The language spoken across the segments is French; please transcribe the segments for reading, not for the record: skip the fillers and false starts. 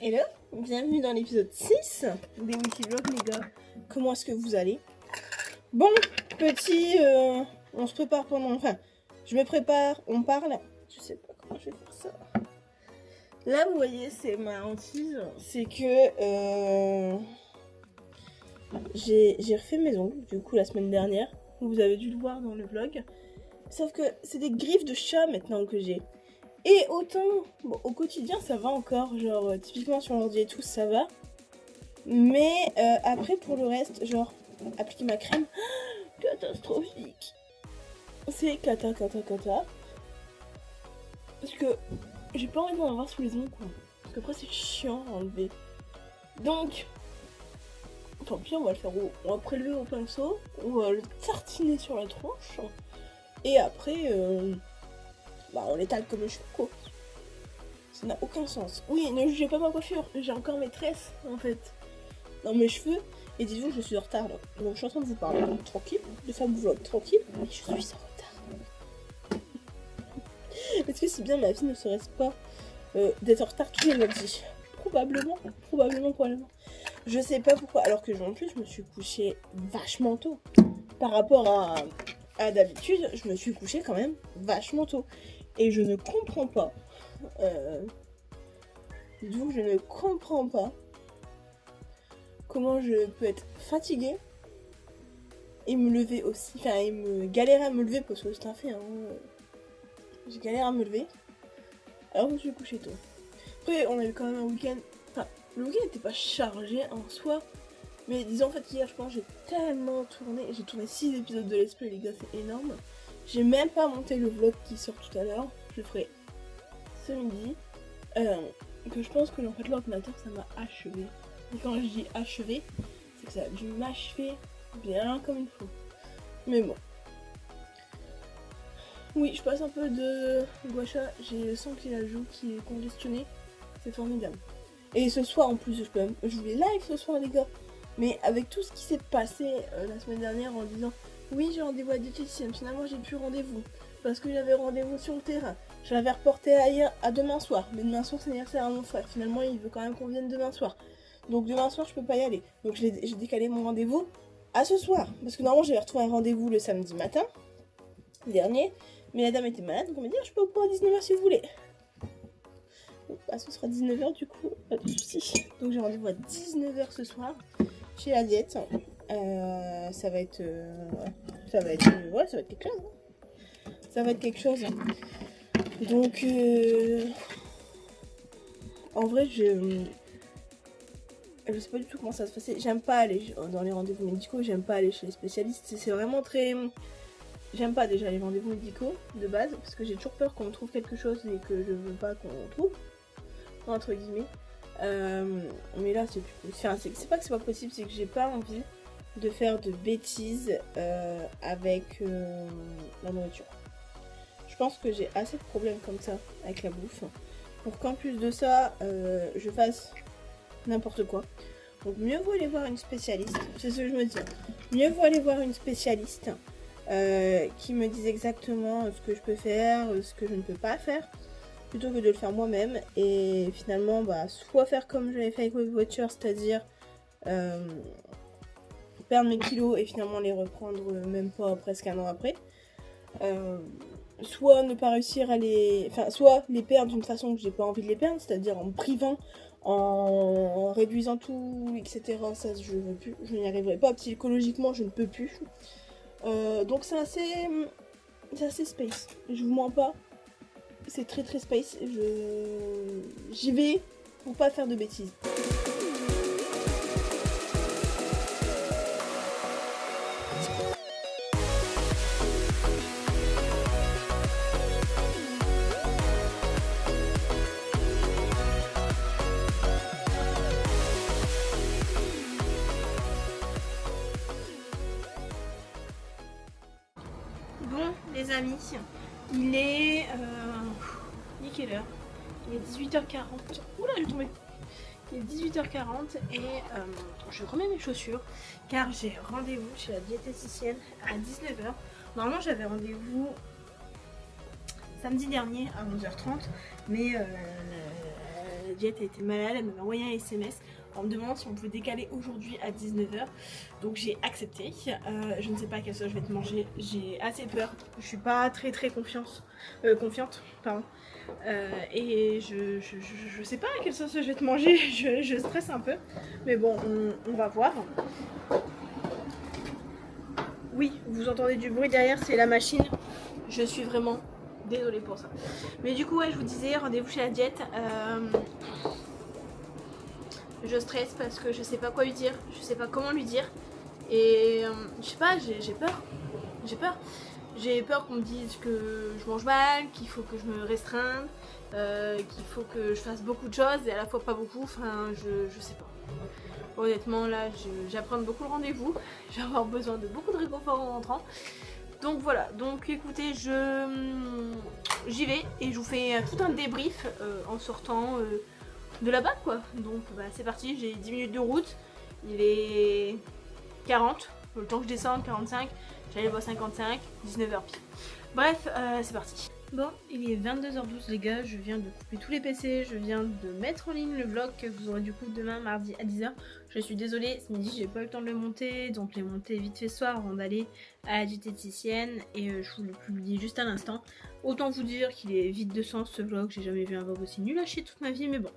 Hello, bienvenue dans l'épisode 6 des Wikivlogs les gars. Comment est-ce que vous allez? Bon, petit, on se prépare enfin, je me prépare, on parle. Je sais pas comment je vais faire ça. Là, vous voyez, c'est ma hantise, c'est que j'ai refait mes ongles, du coup, la semaine dernière. Vous avez dû le voir dans le vlog. Sauf que c'est des griffes de chat maintenant que j'ai. Et autant, bon, au quotidien ça va encore, genre typiquement sur l'ordi et tout ça va. Mais après pour le reste, genre appliquer ma crème, catastrophique. C'est cata. Parce que j'ai pas envie d'en avoir sous les ongles quoi. Parce qu'après c'est chiant à enlever. Donc, tant pis, on va le faire on va prélever au pinceau, on va le tartiner sur la tronche. Et après, on l'étale comme les cheveux quoi. Ça n'a aucun sens. Oui, ne jugez pas ma coiffure, j'ai encore mes tresses en fait dans mes cheveux. Et dites-vous que je suis en retard là. Donc je suis en train de vous parler tranquille, de faire mon vlog tranquille, mais je suis en retard. Est-ce que c'est bien ma vie ne serait-ce pas d'être en retard tous les lundis? Probablement. Je sais pas pourquoi, alors que en plus je me suis couchée vachement tôt. Par rapport à d'habitude, je me suis couchée quand même vachement tôt. Et je ne comprends pas. Donc je ne comprends pas comment je peux être fatiguée et me lever aussi. Enfin, et me galérer à me lever parce que c'est un fait. Hein. J'ai galéré à me lever alors que je me suis couchée tôt. Après, on a eu quand même un week-end. Enfin, le week-end n'était pas chargé en soi. Mais disons en fait, hier, je pense j'ai tellement tourné. J'ai tourné 6 épisodes de Let's Play, les gars, c'est énorme. J'ai même pas monté le vlog qui sort tout à l'heure. Je le ferai ce midi. Que je pense que en fait l'ordinateur ça m'a achevé. Et quand je dis achevé, c'est que ça a dû m'achever bien comme il faut. Mais bon. Oui, je passe un peu de gua sha, j'ai le sang qui la joue qui est congestionné. C'est formidable. Et ce soir en plus, je voulais live ce soir les gars. Mais avec tout ce qui s'est passé la semaine dernière en disant oui j'ai rendez-vous à diététicienne, finalement j'ai plus rendez-vous. Parce que j'avais rendez-vous sur le terrain. Je l'avais reporté à demain soir. Mais demain soir c'est l'anniversaire à mon frère. Finalement il veut quand même qu'on vienne demain soir. Donc demain soir je peux pas y aller. Donc j'ai décalé mon rendez-vous à ce soir. Parce que normalement j'avais retrouvé un rendez-vous le samedi matin dernier. Mais la dame était malade. Donc on m'a dit je peux pas à 19h si vous voulez. Donc bah, ce sera 19h du coup. Pas de soucis. Donc j'ai rendez-vous à 19h ce soir. Chez la diète. Ça va être quelque chose. Ça va être quelque chose. Donc, en vrai, je sais pas du tout comment ça va se passer. J'aime pas aller dans les rendez-vous médicaux, j'aime pas aller chez les spécialistes. C'est vraiment très... J'aime pas déjà les rendez-vous médicaux de base, parce que j'ai toujours peur qu'on me trouve quelque chose et que je veux pas qu'on trouve, entre guillemets. Mais là, c'est plus possible. Enfin, c'est pas que c'est pas possible, c'est que j'ai pas envie de faire de bêtises avec la nourriture. Je pense que j'ai assez de problèmes comme ça avec la bouffe pour qu'en plus de ça je fasse n'importe quoi. Donc mieux vaut aller voir une spécialiste, c'est ce que je me dis. Mieux vaut aller voir une spécialiste qui me dise exactement ce que je peux faire, ce que je ne peux pas faire, plutôt que de le faire moi-même et finalement soit faire comme je l'avais fait avec Weight Watchers, c'est-à-dire perdre mes kilos et finalement les reprendre même pas presque un an après. Soit ne pas réussir à soit les perdre d'une façon que j'ai pas envie de les perdre, c'est-à-dire en me privant, en réduisant tout, etc. Ça je veux plus, je n'y arriverai pas, psychologiquement je ne peux plus. Donc c'est assez space, je vous mens pas, c'est très très space, j'y vais pour pas faire de bêtises. Bon les amis, il est quelle heure? Il est 18h40. Oula, j'ai tombé. Il est 18h40 et je remets mes chaussures car j'ai rendez-vous chez la diététicienne à 19h. Normalement j'avais rendez-vous samedi dernier à 11h30 mais diète, elle était malade, elle m'avait envoyé un SMS en me demandant si on pouvait décaler aujourd'hui à 19h. Donc j'ai accepté. Je ne sais pas à quelle sauce je vais te manger, j'ai assez peur. Je suis pas très confiante. Pardon. Et je sais pas à quelle sauce je vais te manger, je stresse un peu. Mais bon, on va voir. Oui, vous entendez du bruit derrière, c'est la machine. Je suis vraiment désolée pour ça. Mais du coup, ouais, je vous disais, rendez-vous chez la diète. Je stresse parce que je sais pas quoi lui dire, je sais pas comment lui dire. Et je sais pas, j'ai peur. J'ai peur. J'ai peur qu'on me dise que je mange mal, qu'il faut que je me restreigne, qu'il faut que je fasse beaucoup de choses et à la fois pas beaucoup. Enfin, je sais pas. Honnêtement, là, j'apprends beaucoup le rendez-vous. Je vais avoir besoin de beaucoup de réconfort en rentrant. Donc voilà, donc écoutez, j'y vais et je vous fais tout un débrief en sortant de là-bas quoi. Donc bah, c'est parti, j'ai 10 minutes de route, il est 40, le temps que je descende, 45, j'arrive à 55, 19h pile. Bref, c'est parti. Bon, il est 22h12 les gars, je viens de couper tous les PC, je viens de mettre en ligne le vlog que vous aurez du coup demain mardi à 10h. Je suis désolée, ce midi j'ai pas eu le temps de le monter, donc je l'ai monté vite fait ce soir avant d'aller à la diététicienne et je vous le publie juste à l'instant. Autant vous dire qu'il est vide de sens ce vlog, j'ai jamais vu un vlog aussi nul à chier toute ma vie, mais bon.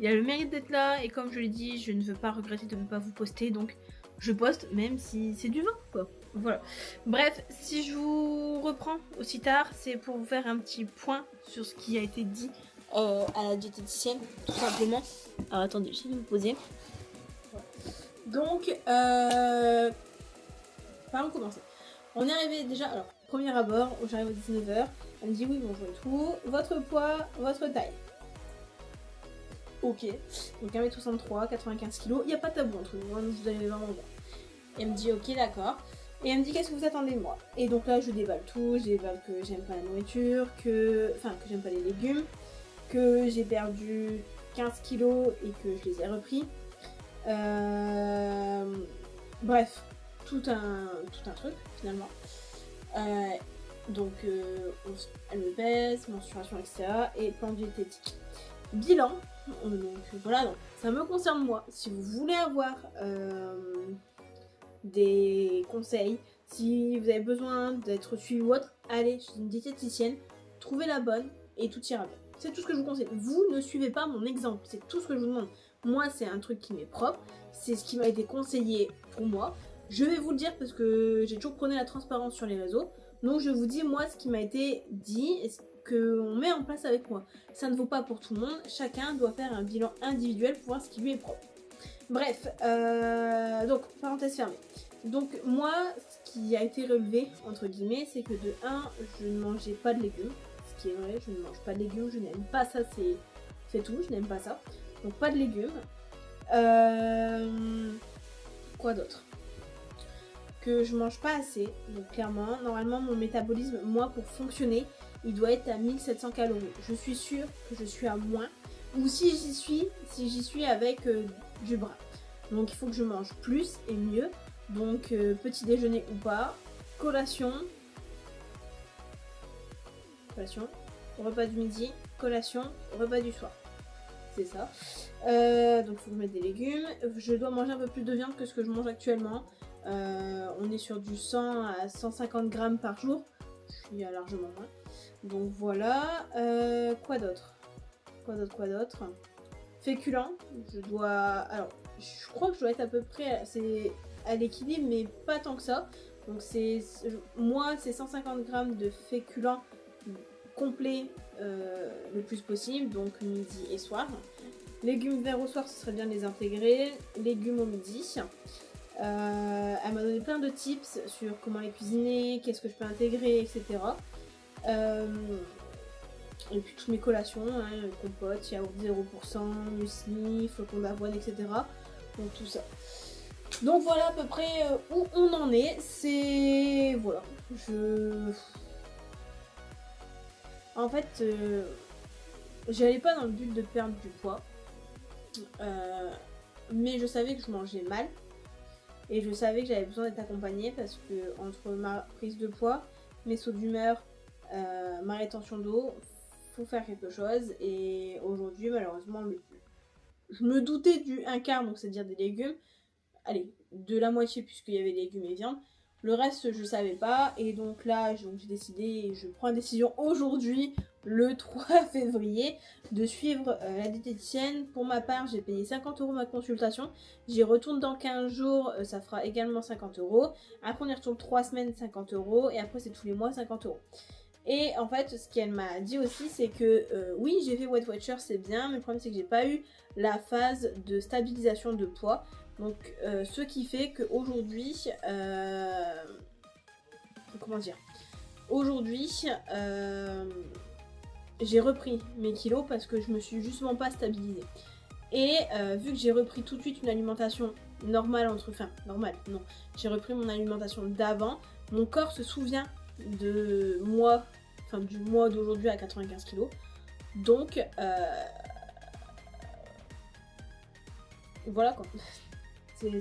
Il a le mérite d'être là et comme je l'ai dit, je ne veux pas regretter de ne pas vous poster, donc je poste même si c'est du vin quoi. Voilà. Bref, si je vous reprends aussi tard, c'est pour vous faire un petit point sur ce qui a été dit à la diététicienne, tout simplement. Alors attendez, j'essaie de me poser. Donc, par où commencer? On est arrivé déjà, alors, premier abord, où j'arrive à 19h, elle me dit oui, bonjour et tout, votre poids, votre taille. Ok, donc 1m63, 95 kg, il n'y a pas de tabou entre nous, vous allez vraiment voir. Et elle me dit ok, d'accord. Et elle me dit qu'est-ce que vous attendez de moi? Et donc là je déballe tout, je déballe que j'aime pas la nourriture, que j'aime pas les légumes, que j'ai perdu 15 kilos et que je les ai repris. Bref, tout un truc finalement. Donc elle me pèse, menstruation, etc. et plan diététique. Bilan, donc voilà, donc, ça me concerne moi. Si vous voulez avoir des conseils, si vous avez besoin d'être suivi ou autre, allez chez une diététicienne, trouvez la bonne et tout ira bien. C'est tout ce que je vous conseille. Vous ne suivez pas mon exemple, c'est tout ce que je vous demande. Moi, c'est un truc qui m'est propre, c'est ce qui m'a été conseillé pour moi. Je vais vous le dire parce que j'ai toujours prôné la transparence sur les réseaux. Donc je vous dis moi ce qui m'a été dit et ce qu'on met en place avec moi. Ça ne vaut pas pour tout le monde, chacun doit faire un bilan individuel pour voir ce qui lui est propre. Bref, donc parenthèse fermée. Donc moi, ce qui a été relevé, entre guillemets, c'est que de 1, je ne mangeais pas de légumes. Ce qui est vrai, je ne mange pas de légumes, je n'aime pas ça, c'est tout, je n'aime pas ça. Donc pas de légumes. Quoi d'autre? Que je mange pas assez, donc clairement, normalement mon métabolisme, moi pour fonctionner, il doit être à 1700 calories. Je suis sûre que je suis à moins, ou si j'y suis avec du gras. Donc il faut que je mange plus et mieux, donc petit déjeuner ou pas, collation, repas du midi, collation, repas du soir. C'est ça. Donc il faut que je mette des légumes, je dois manger un peu plus de viande que ce que je mange actuellement. On est sur du 100 à 150 grammes par jour. Je suis à largement moins. Donc voilà. Quoi d'autre? Féculents. Alors, je crois que je dois être à peu près à l'équilibre, mais pas tant que ça. Donc moi, c'est 150 grammes de féculents complets le plus possible. Donc midi et soir. Légumes verts au soir, ce serait bien de les intégrer. Légumes au midi. Elle m'a donné plein de tips sur comment les cuisiner, qu'est-ce que je peux intégrer, etc. Et puis toutes mes collations, hein, compote, yaourt 0%, muesli, flocons d'avoine, etc. Donc tout ça. Donc voilà à peu près où on en est. C'est... Voilà. En fait, j'y allais pas dans le but de perdre du poids. Mais je savais que je mangeais mal. Et je savais que j'avais besoin d'être accompagnée parce que entre ma prise de poids, mes sauts d'humeur, ma rétention d'eau, faut faire quelque chose. Et aujourd'hui, malheureusement, je me doutais du 1/4, donc c'est-à-dire des légumes. Allez, de la moitié puisqu'il y avait légumes et viande. Le reste, je savais pas. Et donc là, j'ai décidé, et je prends la décision aujourd'hui, le 3 février, de suivre la diététicienne. Pour ma part, j'ai payé 50 € ma consultation. J'y retourne dans 15 jours, ça fera également 50 €. Après, on y retourne 3 semaines, 50 €. Et après, c'est tous les mois, 50 €. Et en fait, ce qu'elle m'a dit aussi, c'est que oui, j'ai fait Weight Watchers, c'est bien, mais le problème, c'est que j'ai pas eu la phase de stabilisation de poids. Donc, ce qui fait qu'aujourd'hui, comment dire, aujourd'hui, j'ai repris mes kilos parce que je me suis justement pas stabilisée. Et vu que j'ai repris tout de suite une alimentation normale, normale, non, j'ai repris mon alimentation d'avant, mon corps se souvient de moi, du mois d'aujourd'hui à 95 kilos. Donc, voilà quoi. Voilà.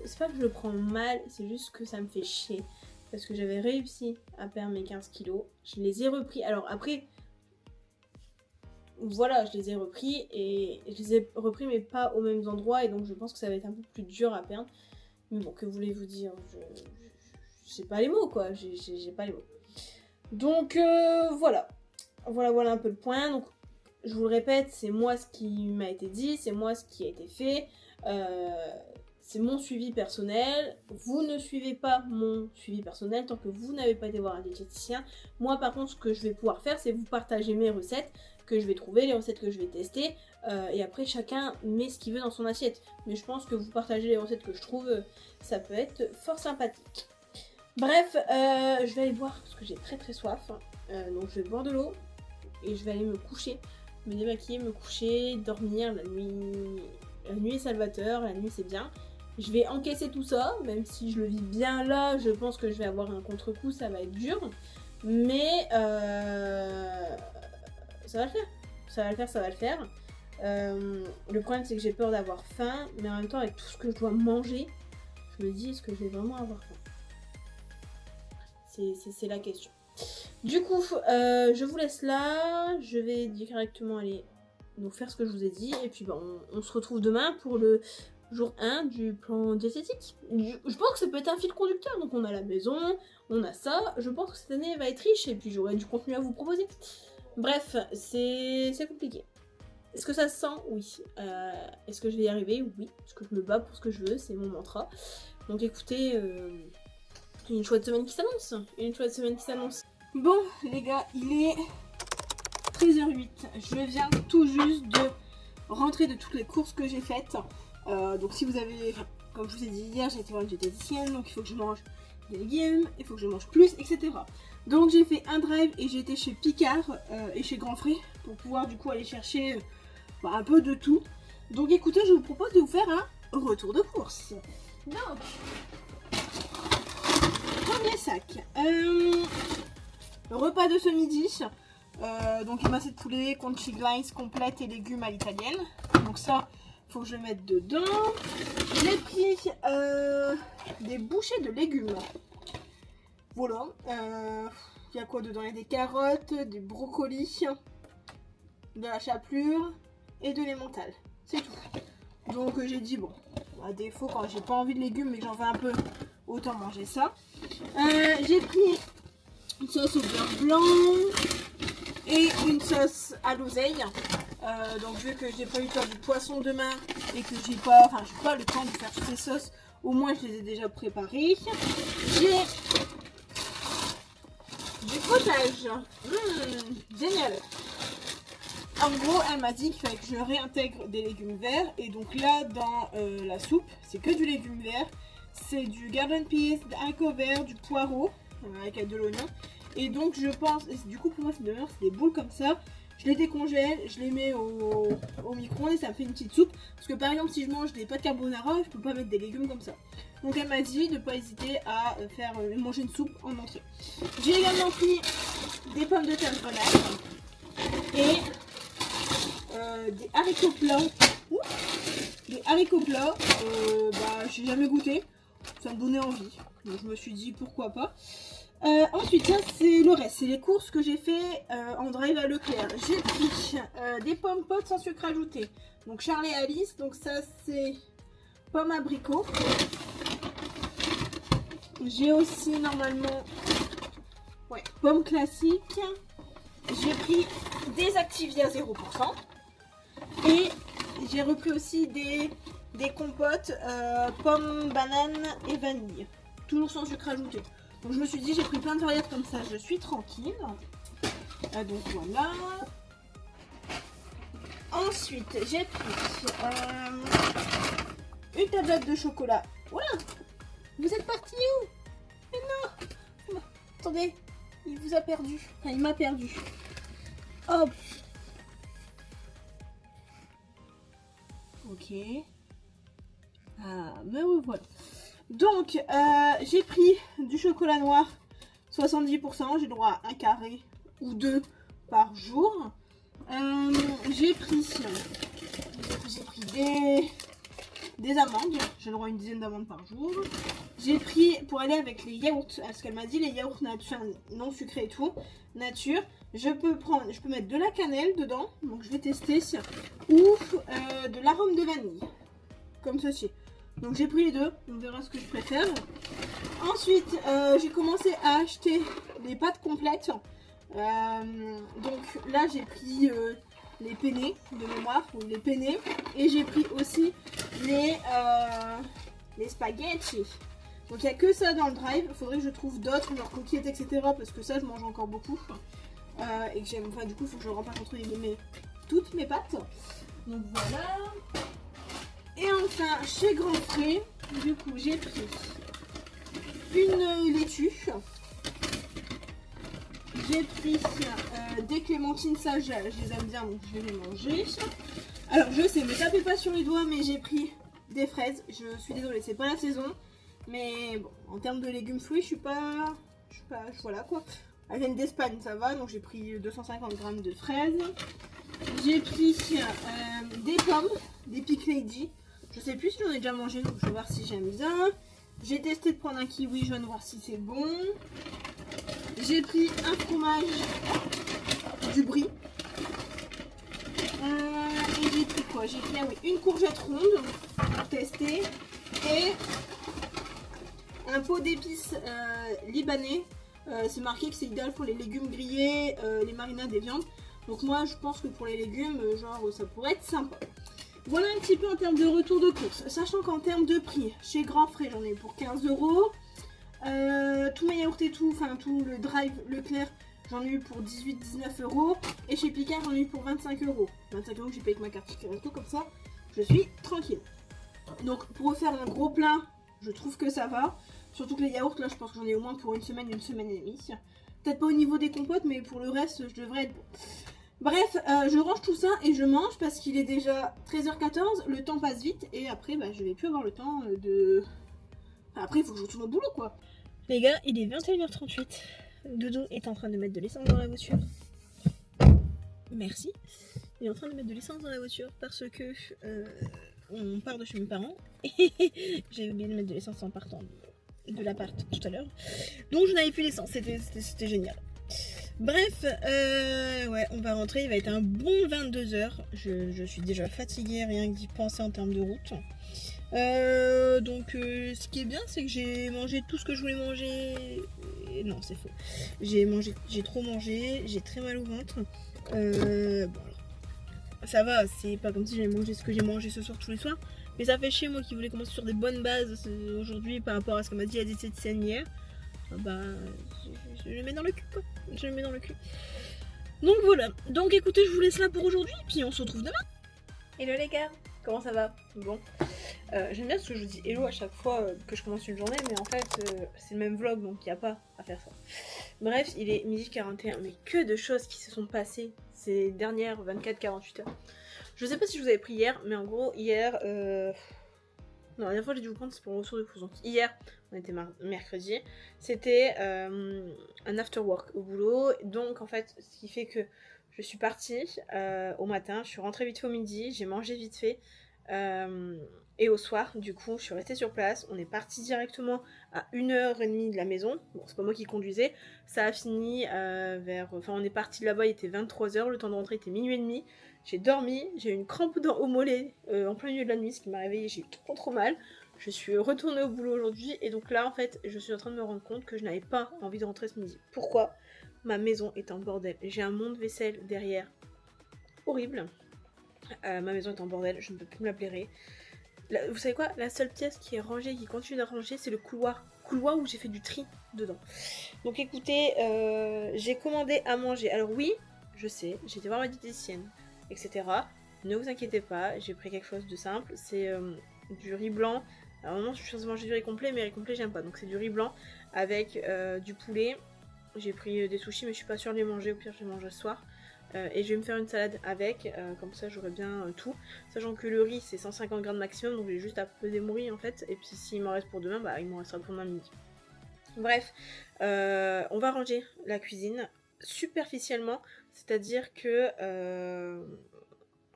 C'est pas que je le prends mal, c'est juste que ça me fait chier. Parce que j'avais réussi à perdre mes 15 kilos. Je les ai repris. Alors après, voilà, je les ai repris. Et je les ai repris mais pas aux mêmes endroits. Et donc je pense que ça va être un peu plus dur à perdre. Mais bon, que voulez-vous dire, j'ai pas les mots quoi. J'ai pas les mots. Donc voilà. Voilà un peu le point. Donc je vous le répète, c'est moi ce qui m'a été dit, c'est moi ce qui a été fait, c'est mon suivi personnel. Vous ne suivez pas mon suivi personnel tant que vous n'avez pas été voir un diététicien. Moi par contre, ce que je vais pouvoir faire, c'est vous partager mes recettes que je vais trouver, les recettes que je vais tester, et après chacun met ce qu'il veut dans son assiette. Mais je pense que vous partagez les recettes que je trouve, ça peut être fort sympathique. Bref, je vais aller boire parce que j'ai très soif, donc je vais boire de l'eau et je vais aller me coucher. Me démaquiller, me coucher, dormir. La nuit est salvateur, la nuit c'est bien. Je vais encaisser tout ça, même si je le vis bien là, je pense que je vais avoir un contre-coup, ça va être dur. Mais ça va le faire. Ça va le faire. Le problème c'est que j'ai peur d'avoir faim, mais en même temps avec tout ce que je dois manger, je me dis est-ce que je vais vraiment avoir faim? C'est la question. Du coup, je vous laisse là, je vais directement aller donc faire ce que je vous ai dit, et puis on se retrouve demain pour le jour 1 du plan diététique. Je pense que ça peut être un fil conducteur, donc on a la maison, on a ça, je pense que cette année va être riche, et puis j'aurai du contenu à vous proposer. Bref, c'est compliqué. Est-ce que ça se sent? Oui. Est-ce que je vais y arriver? Oui, parce que je me bats pour ce que je veux, c'est mon mantra. Donc écoutez, une chouette semaine qui s'annonce. Bon les gars, il est 13h08, je viens tout juste de rentrer de toutes les courses que j'ai faites. Donc si vous avez, comme je vous ai dit hier, j'ai été voir une diététicienne, donc il faut que je mange des légumes, il faut que je mange plus, etc. Donc j'ai fait un drive et j'ai été chez Picard et chez Grand Frais pour pouvoir du coup aller chercher un peu de tout. Donc écoutez, je vous propose de vous faire un retour de course. Donc, premier sac. Repas de ce midi. Donc émincé de poulet, conchi glice complète et légumes à l'italienne. Donc ça, faut que je le mette dedans. J'ai pris des bouchées de légumes. Voilà. Il y a quoi dedans? Il y a des carottes, des brocolis, de la chapelure et de l'emmental. C'est tout. Donc j'ai dit bon, à défaut quand j'ai pas envie de légumes mais que j'en fais un peu, autant manger ça. J'ai pris une sauce au beurre blanc et une sauce à l'oseille. Donc vu que j'ai pas eu le temps du poisson demain et que j'ai pas le temps de faire toutes ces sauces, au moins je les ai déjà préparées. J'ai du potage. Génial. En gros, elle m'a dit qu'il fallait que je réintègre des légumes verts. Et donc là, dans la soupe, c'est que du légume vert. C'est du garden peas, des haricots verts, du poireau, avec de l'oignon. Et donc je pense, du coup pour moi c'est des boules comme ça. Je les décongèle, je les mets au micro-ondes et ça me fait une petite soupe. Parce que par exemple si je mange des pâtes carbonara, je peux pas mettre des légumes comme ça. Donc elle m'a dit de ne pas hésiter à manger une soupe en entrée. J'ai également pris des pommes de terre grenade et des haricots plats. Des haricots plats, j'ai jamais goûté, ça me donnait envie. Donc je me suis dit pourquoi pas. Ensuite, ça c'est le reste, c'est les courses que j'ai fait en drive à Leclerc. J'ai pris des pommes potes sans sucre ajouté. Donc Charles et Alice, donc ça c'est pommes abricot. J'ai aussi normalement pommes classiques. J'ai pris des Activia 0%. Et j'ai repris aussi des compotes pommes, bananes et vanille. Toujours sans sucre ajouté. Donc je me suis dit j'ai pris plein de variétés comme ça, je suis tranquille. Donc voilà. Ensuite j'ai pris une tablette de chocolat. Voilà. Vous êtes parti où? Mais non. Attendez, il vous a perdu. Enfin, il m'a perdu. Hop. Ok. Ah, mais oui, voilà. Donc, j'ai pris du chocolat noir 70%. J'ai droit à un carré ou deux par jour. J'ai pris des amandes. J'ai droit à une dizaine d'amandes par jour. J'ai pris pour aller avec les yaourts. Parce qu'elle m'a dit les yaourts non sucrés et tout. Nature. Je peux mettre de la cannelle dedans. Donc, je vais tester. Ou de l'arôme de vanille. Comme ceci. Donc j'ai pris les deux, on verra ce que je préfère. Ensuite, j'ai commencé à acheter les pâtes complètes. Donc là, j'ai pris les penne de mémoire, ou les penne. Et j'ai pris aussi les spaghettis. Donc il n'y a que ça dans le drive. Il faudrait que je trouve d'autres, genre coquillettes, etc. Parce que ça, je mange encore beaucoup. Et que j'aime, enfin du coup, il faut que je remplace entre toutes mes pâtes. Donc voilà. Et enfin, chez Grand Frais, du coup, j'ai pris une laitue. J'ai pris des clémentines, ça je les aime bien, donc je vais les manger. Alors, je sais, me tapez pas sur les doigts, mais j'ai pris des fraises. Je suis désolée, c'est pas la saison. Mais bon, en termes de légumes fruits, je suis pas voilà quoi. Elles viennent d'Espagne, ça va, donc j'ai pris 250 grammes de fraises. J'ai pris des pommes, des Pick Lady. Je sais plus si j'en ai déjà mangé, donc je vais voir si j'aime bien. J'ai testé de prendre un kiwi jaune, voir si c'est bon. J'ai pris un fromage du brie. Et j'ai pris quoi? J'ai pris une courgette ronde pour tester. Et un pot d'épices libanais. C'est marqué que c'est idéal pour les légumes grillés, les marinades et viandes. Donc moi je pense que pour les légumes, genre ça pourrait être sympa. Voilà un petit peu en termes de retour de course. Sachant qu'en termes de prix, chez Grand Frais j'en ai eu pour 15 €. Tous mes yaourts et tout, enfin tout le drive Leclerc, j'en ai eu pour 18-19 €. Et chez Picard j'en ai eu pour 25 €. 25 € que j'ai payé avec ma carte Ticket Resto, comme ça je suis tranquille. Donc pour refaire un gros plein, je trouve que ça va. Surtout que les yaourts là je pense que j'en ai au moins pour une semaine et demie. Peut-être pas au niveau des compotes, mais pour le reste je devrais être bon. Bref, je range tout ça et je mange parce qu'il est déjà 13h14, le temps passe vite et après je vais plus avoir le temps de... Enfin, après il faut que je retourne au boulot quoi. Les gars, il est 21h38, Doudou est en train de mettre de l'essence dans la voiture. Merci. Il est en train de mettre de l'essence dans la voiture parce que on part de chez mes parents et j'ai oublié de mettre de l'essence en partant de l'appart tout à l'heure. Donc je n'avais plus l'essence, c'était génial. Bref, ouais, on va rentrer, il va être un bon 22h. Je suis déjà fatiguée, rien que d'y penser en termes de route. Donc ce qui est bien, c'est que j'ai mangé tout ce que je voulais manger. Non, c'est faux. J'ai trop mangé, j'ai très mal au ventre. Bon, alors, ça va, c'est pas comme si j'avais mangé ce que j'ai mangé ce soir tous les soirs. Mais ça fait chier, moi qui voulais commencer sur des bonnes bases aujourd'hui par rapport à ce que m'a dit la diététicienne hier. Bah, je le mets dans le cul quoi. Je le mets dans le cul. Donc voilà. Donc écoutez, je vous laisse là pour aujourd'hui. Puis on se retrouve demain. Hello les gars, comment ça va? Bon. J'aime bien ce que je vous dis hello à chaque fois que je commence une journée. Mais en fait, c'est le même vlog donc il n'y a pas à faire ça. Bref, il est 12h41. Mais que de choses qui se sont passées ces dernières 24-48 heures. Je sais pas si je vous avais pris hier. Mais en gros, hier... Non, la dernière fois j'ai dû vous prendre, c'est pour le retour de course. Donc hier, on était mercredi, c'était un after work au boulot. Donc en fait, ce qui fait que je suis partie au matin, je suis rentrée vite fait au midi, j'ai mangé vite fait. Et au soir, du coup, je suis restée sur place. On est parti directement à 1h30 de la maison. Bon, c'est pas moi qui conduisais. Ça a fini Enfin, on est parti là-bas, il était 23h. Le temps de rentrer était minuit et demi. J'ai dormi, j'ai eu une crampe au mollet en plein milieu de la nuit, ce qui m'a réveillée. J'ai eu trop mal. Je suis retournée au boulot aujourd'hui. Et donc là, en fait, je suis en train de me rendre compte que je n'avais pas envie de rentrer ce midi. Pourquoi ? Ma maison est en bordel. J'ai un monte-vaisselle derrière. Horrible. Ma maison est en bordel, je ne peux plus me la blairer. Vous savez quoi ? La seule pièce qui est rangée, qui continue de ranger, c'est le couloir. Couloir où j'ai fait du tri dedans. Donc écoutez, j'ai commandé à manger. Alors oui, je sais, j'ai été voir ma diététicienne, etc. Ne vous inquiétez pas, j'ai pris quelque chose de simple. C'est du riz blanc. Alors non, je suis censée manger du riz complet, mais riz complet j'aime pas. Donc c'est du riz blanc avec du poulet. J'ai pris des sushis, mais je suis pas sûre de les manger. Au pire, je les mange ce soir. Et je vais me faire une salade avec, comme ça j'aurai bien tout. Sachant que le riz c'est 150 grammes maximum, donc j'ai juste à peser mon riz en fait. Et puis s'il m'en reste pour demain, bah il m'en restera pour demain midi. Bref, on va ranger la cuisine superficiellement, c'est-à-dire que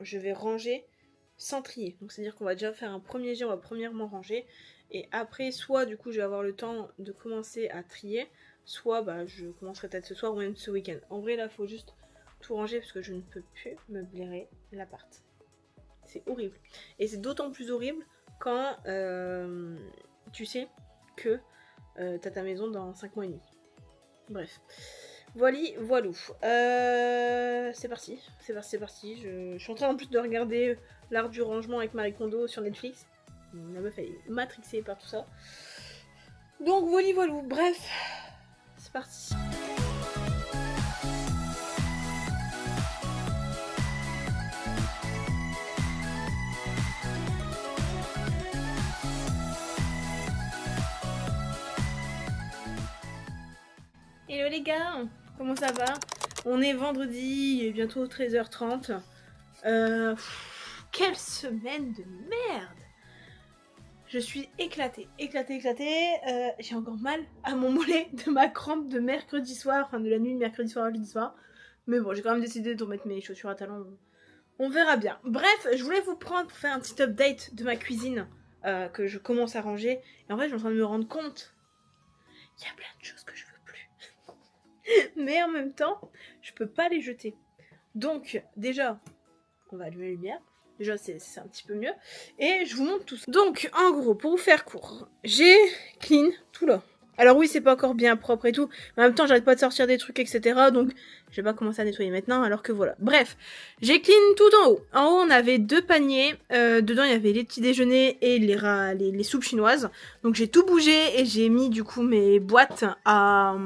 je vais ranger sans trier. Donc c'est-à-dire qu'on va déjà faire un premier jet, on va premièrement ranger. Et après, soit du coup je vais avoir le temps de commencer à trier, soit bah je commencerai peut-être ce soir ou même ce week-end. En vrai là, il faut juste tout ranger parce que je ne peux plus me blairer l'appart. C'est horrible. Et c'est d'autant plus horrible quand tu sais que t'as ta maison dans 5 mois et demi. Bref. Voilou. C'est parti. Je suis en train en plus de regarder l'art du rangement avec Marie Kondo sur Netflix. La meuf elle est matrixée par tout ça. Donc voilou. Bref. C'est parti. Hello les gars, comment ça va ? On est vendredi, il est bientôt 13h30. Quelle semaine de merde ! Je suis éclatée. J'ai encore mal à mon mollet de ma crampe de mercredi soir, enfin de la nuit de mercredi soir à jeudi soir. Mais bon, j'ai quand même décidé de remettre mes chaussures à talons. On verra bien. Bref, je voulais vous prendre pour faire un petit update de ma cuisine que je commence à ranger. Et en fait, je suis en train de me rendre compte qu'il y a plein de choses que je veux plus. Mais en même temps, je peux pas les jeter. Donc, déjà, on va allumer la lumière. Déjà, c'est un petit peu mieux. Et je vous montre tout ça. Donc, en gros, pour vous faire court, j'ai clean tout là. Alors oui, c'est pas encore bien propre et tout. Mais en même temps, j'arrête pas de sortir des trucs, etc. Donc, je vais pas commencer à nettoyer maintenant, alors que voilà. Bref, j'ai clean tout en haut. En haut, on avait 2 paniers. Dedans, il y avait les petits déjeuners et les soupes chinoises. Donc, j'ai tout bougé et j'ai mis du coup mes boîtes à...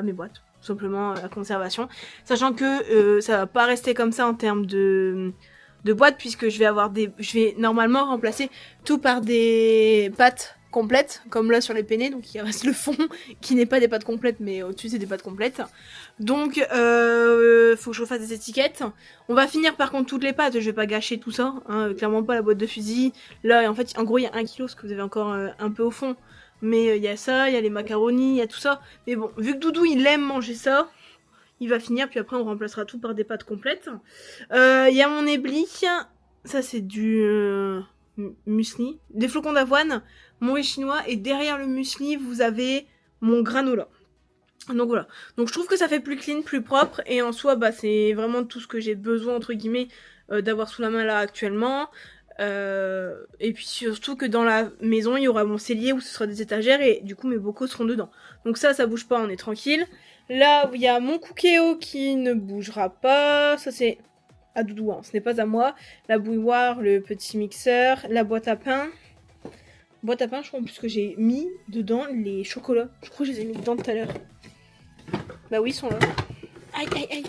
mes boîtes, tout simplement à conservation. Sachant que ça va pas rester comme ça en termes de boîtes, puisque je vais normalement remplacer tout par des pâtes complètes, comme là sur les penne, donc il reste le fond qui n'est pas des pâtes complètes, mais au-dessus c'est des pâtes complètes. Donc faut que je refasse des étiquettes. On va finir par contre toutes les pâtes, je vais pas gâcher tout ça, hein, clairement pas la boîte de fusil. Là en fait, en gros il y a 1 kilo, ce que vous avez encore un peu au fond. Mais il y a ça, il y a les macaronis, il y a tout ça. Mais bon, vu que Doudou il aime manger ça, il va finir, puis après on remplacera tout par des pâtes complètes. Il y a mon éblis, ça c'est du muesli, des flocons d'avoine, mon riz chinois, et derrière le muesli vous avez mon granola. Donc voilà, donc je trouve que ça fait plus clean, plus propre, et en soi bah c'est vraiment tout ce que j'ai besoin entre guillemets d'avoir sous la main là actuellement. Et puis surtout que dans la maison il y aura mon cellier où ce sera des étagères et du coup mes bocaux seront dedans. Donc ça bouge pas, on est tranquille. Là où il y a mon cookéo qui ne bougera pas, ça c'est à Doudou, hein, ce n'est pas à moi. La bouilloire, le petit mixeur, la boîte à pain. Boîte à pain, je crois en plus que j'ai mis dedans les chocolats. Je crois que je les ai mis dedans tout à l'heure. Bah oui, ils sont là. Aïe.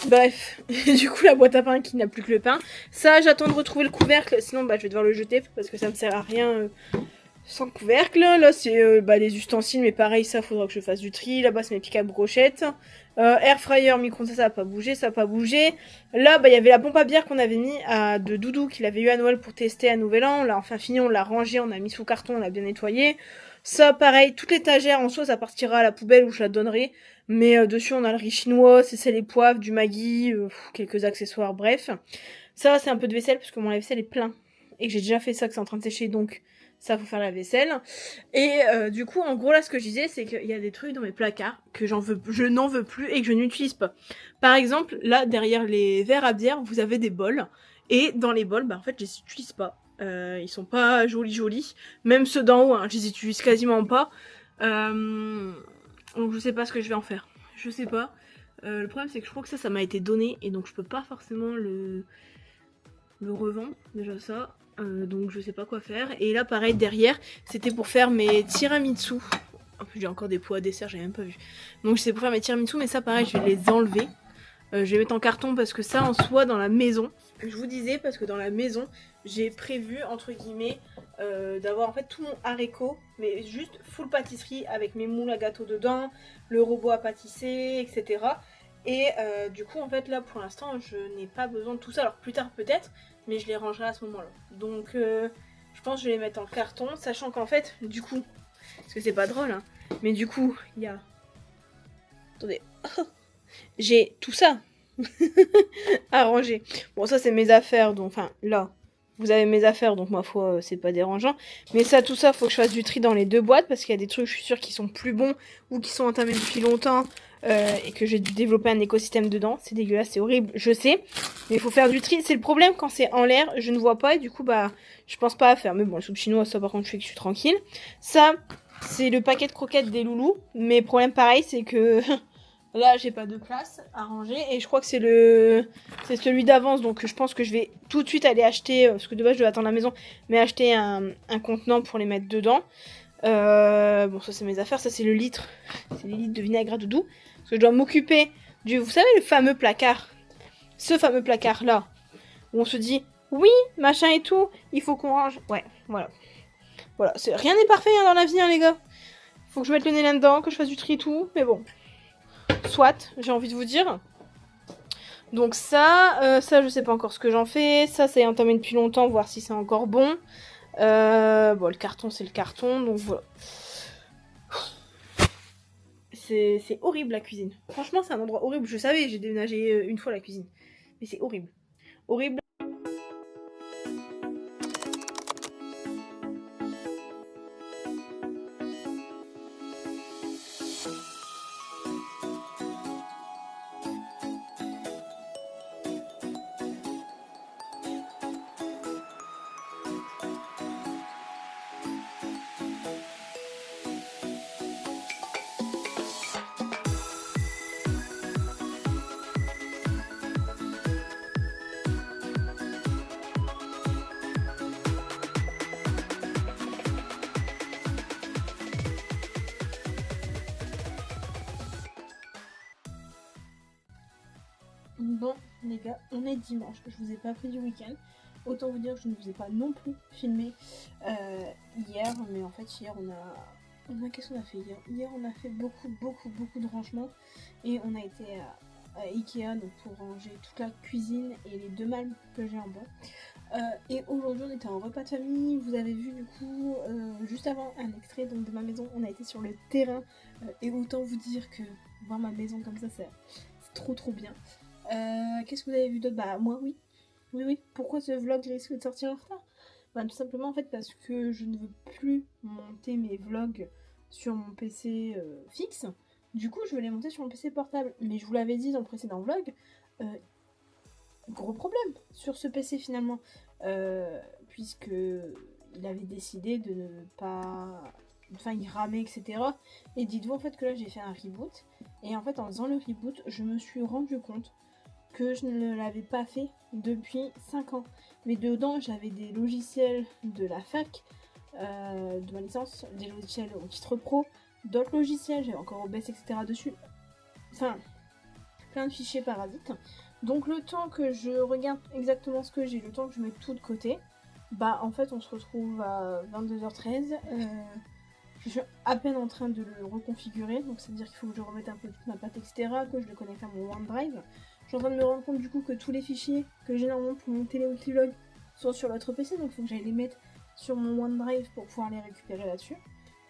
Bref, du coup la boîte à pain qui n'a plus que le pain. Ça, j'attends de retrouver le couvercle, sinon bah je vais devoir le jeter parce que ça me sert à rien sans couvercle. Là c'est les ustensiles, mais pareil, ça faudra que je fasse du tri. Là-bas c'est mes pics à brochettes. Air fryer, micro-ondes, ça a pas bougé, Là il y avait la pompe à bière qu'on avait mis de Doudou, qu'il avait eu à Noël pour tester à Nouvel An. On l'a enfin fini, on l'a rangé, on a mis sous carton, on l'a bien nettoyé. Ça pareil, toute l'étagère en soi ça partira à la poubelle où je la donnerai. Mais dessus on a le riz chinois, c'est sel et poivre, du Maggi, quelques accessoires, bref. Ça, c'est un peu de vaisselle parce que mon lave-vaisselle est plein. Et que j'ai déjà fait ça, que c'est en train de sécher, donc ça, faut faire la vaisselle. Et du coup, en gros, là, ce que je disais, c'est qu'il y a des trucs dans mes placards que je n'en veux plus et que je n'utilise pas. Par exemple, là, derrière les verres à bière, vous avez des bols. Et dans les bols, bah, en fait, je les utilise pas. Ils sont pas jolis. Même ceux d'en haut, hein, je les utilise quasiment pas. Donc je sais pas ce que je vais en faire. Je sais pas. Le problème, c'est que je crois que ça m'a été donné. Et donc je peux pas forcément le revendre. Déjà ça. Donc je sais pas quoi faire. Et là, pareil, derrière, c'était pour faire mes tiramisu. En plus, j'ai encore des pots à dessert, j'avais même pas vu. Donc c'est pour faire mes tiramisu, mais ça, pareil, je vais les enlever. Je vais mettre en carton parce que ça, en soi, dans la maison, je vous disais, parce que dans la maison, j'ai prévu, entre guillemets, d'avoir en fait tout mon haricot, mais juste full pâtisserie avec mes moules à gâteau dedans, le robot à pâtisser, etc. Et du coup, en fait, là, pour l'instant, je n'ai pas besoin de tout ça. Alors plus tard peut-être, mais je les rangerai à ce moment-là. Donc, je pense que je vais les mettre en carton, sachant qu'en fait, du coup, parce que c'est pas drôle, hein, mais du coup, il y a... Attendez. J'ai tout ça à ranger. Bon, ça, c'est mes affaires, donc, enfin, là, vous avez mes affaires, donc, ma foi, c'est pas dérangeant. Mais ça, tout ça, faut que je fasse du tri dans les deux boîtes, parce qu'il y a des trucs, je suis sûre, qui sont plus bons, ou qui sont entamés depuis longtemps, et que j'ai dû développer un écosystème dedans. C'est dégueulasse, c'est horrible, je sais. Mais il faut faire du tri. C'est le problème, quand c'est en l'air, je ne vois pas, et du coup, bah, je pense pas à faire. Mais bon, le soupe chinois, ça, par contre, je suis tranquille. Ça, c'est le paquet de croquettes des loulous. Mais problème pareil, c'est que... Là, j'ai pas de place à ranger et je crois que c'est celui d'avance, donc je pense que je vais tout de suite aller acheter, parce que de base je dois attendre la maison, mais acheter un contenant pour les mettre dedans. Bon, ça c'est mes affaires, ça c'est le litre, c'est les litres de vinaigre à doudou, parce que je dois m'occuper vous savez le fameux placard, ce fameux placard là, où on se dit oui, machin et tout, il faut qu'on range, ouais, voilà, rien n'est parfait hein, dans la vie hein, les gars, faut que je mette le nez là-dedans, que je fasse du tri et tout, mais bon. Soit, j'ai envie de vous dire. Donc ça, je sais pas encore ce que j'en fais. Ça est entamé depuis longtemps, voir si c'est encore bon. Bon, le carton, c'est le carton, donc voilà. C'est horrible la cuisine. Franchement, c'est un endroit horrible. Je savais, j'ai déménagé une fois la cuisine. Mais c'est horrible. Horrible. Bon, les gars, on est dimanche. Je vous ai pas pris du week-end. Autant vous dire que je ne vous ai pas non plus filmé hier. Mais en fait, hier, qu'est-ce qu'on a fait hier? Hier, on a fait beaucoup de rangements. Et on a été à Ikea donc pour ranger toute la cuisine et les 2 malles que j'ai en bas. Et aujourd'hui, on était en repas de famille. Vous avez vu du coup, juste avant, un extrait donc, de ma maison. On a été sur le terrain. Et autant vous dire que voir ma maison comme ça, c'est trop bien. Qu'est-ce que vous avez vu d'autre? Bah moi oui. Pourquoi ce vlog risque de sortir en retard? Bah tout simplement en fait parce que je ne veux plus monter mes vlogs sur mon PC fixe. Du coup je vais les monter sur mon PC portable. Mais je vous l'avais dit dans le précédent vlog, gros problème sur ce PC finalement. Puisque il avait décidé de ne pas... Enfin il ramait etc. Et dites-vous en fait que là j'ai fait un reboot. Et en fait en faisant le reboot je me suis rendu compte que je ne l'avais pas fait depuis 5 ans. Mais dedans, j'avais des logiciels de la fac, de ma licence, des logiciels au titre pro, d'autres logiciels, j'avais encore OBS, etc. dessus. Enfin, plein de fichiers parasites. Donc le temps que je regarde exactement ce que j'ai, le temps que je mette tout de côté, bah en fait on se retrouve à 22h13. Je suis à peine en train de le reconfigurer, donc ça veut dire qu'il faut que je remette un peu toute ma patte, etc., que je le connecte à mon OneDrive. Je suis en train de me rendre compte du coup que tous les fichiers que j'ai normalement pour mon weekly vlog sont sur l'autre PC, donc il faut que j'aille les mettre sur mon OneDrive pour pouvoir les récupérer là-dessus.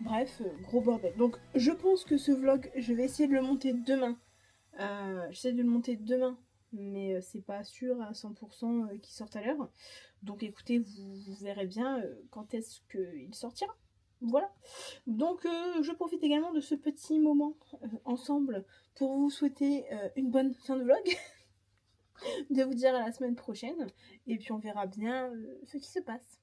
Bref, gros bordel. Donc je pense que ce vlog, je vais essayer de le monter demain. J'essaie de le monter demain mais c'est pas sûr à 100% qu'il sorte à l'heure. Donc écoutez, vous verrez bien quand est-ce qu'il sortira. Voilà. Donc je profite également de ce petit moment ensemble pour vous souhaiter une bonne fin de vlog, de vous dire à la semaine prochaine, et puis on verra bien ce qui se passe.